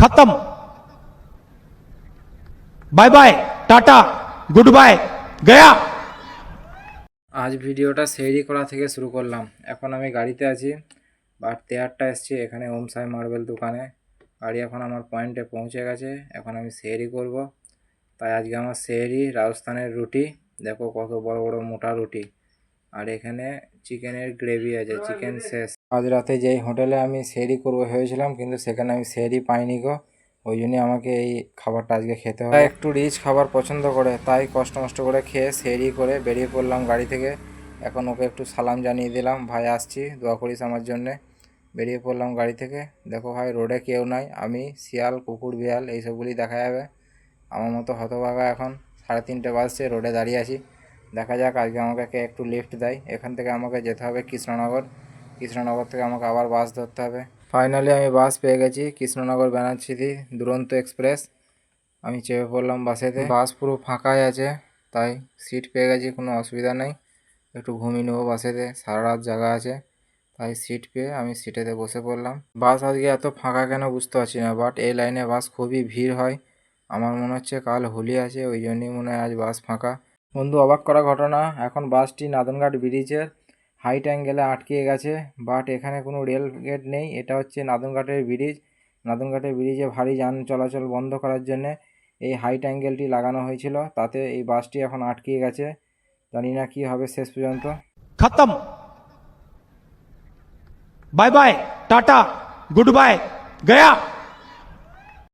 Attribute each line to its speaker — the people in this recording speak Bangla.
Speaker 1: खत्म। Bye bye, tata, goodbye, गया।
Speaker 2: আজ ভিডিওটা সেরি করা থেকে শুরু করলাম। এখন আমি গাড়িতে আছি, বাট তেয়ারটা এসছি এখানে ওম সাই মার্বেল দোকানে। গাড়ি এখন আমার পয়েন্টে পৌঁছে গেছে। এখন আমি সেহরি করব, তাই আজকে আমার সেহরি রাজস্থানের রুটি। দেখো কত বড় বড় মোটা রুটি, আর এখানে চিকেনের গ্রেভি আছে, চিকেন শেষ। আজ রাতে যেই হোটেলে আমি সেহরি করবো ভেবেছিলাম, কিন্তু সেখানে আমি সেহরি পাইনি গো। ওই জন্যই আমাকে এই খাবারটা আজকে খেতে হবে। একটু রিচ খাবার পছন্দ করে, তাই কষ্ট মষ্ট করে খেয়ে সেহরি করে বেরিয়ে পড়লাম গাড়ি থেকে। এখন ওকে একটু সালাম জানিয়ে দিলাম, ভাই আসছি, দোয়া করিস আমার জন্যে। বেরিয়ে পড়লাম গাড়ি থেকে। দেখো ভাই, রোডে কেউ নাই, আমি, শিয়াল, কুকুর, বিড়াল এইসবগুলি দেখা যাবে। আমার মতো হতভাগা এখন 3:30 বাজছে, রোডে দাঁড়িয়ে আছি। দেখা যাক আজকে আমাকে কে একটু লিফট দেয়। এখান থেকে আমাকে যেতে হবে কৃষ্ণনগর। কৃষ্ণনগর থেকে আমাকে আবার বাস ধরতে হবে। ফাইনালি আমি বাস পেয়ে গেছি, কৃষ্ণনগর ব্যানার্সিটি দুরন্ত এক্সপ্রেস। আমি চেপে পড়লাম বাসেতে। বাস পুরো ফাঁকাই আছে, তাই সিট পেয়ে গেছি, কোনো অসুবিধা নেই। একটু ঘুমিয়ে নেবো বাসেতে, সারা রাত জায়গা আছে। তাই সিট পেয়ে আমি সিটেতে বসে পড়লাম। বাস আজকে এত ফাঁকা কেন বুঝতে পারছি না, বাট এই লাইনে বাস খুবই ভিড় হয়। আমার মনে হচ্ছে কাল হোলি আছে, ওই জন্যই মনে হয় আজ বাস ফাঁকা। বন্ধু, অবাক করা ঘটনা, এখন বাসটি নাদনঘাট ব্রিজের হাইট অ্যাঙ্গেলে আটকে গেছে। বাট এখানে কোনো রেল গেট নেই, এটা হচ্ছে নাদনঘাটের ব্রিজ। নাদনঘাটের ব্রিজে ভারী যান চলাচল বন্ধ করার জন্যে এই হাইট অ্যাঙ্গেলটি লাগানো হয়েছিল, তাতে এই বাসটি এখন আটকে গেছে। জানি না কি হবে শেষ পর্যন্ত।
Speaker 1: खत्म। Bye bye, tata, goodbye, गया।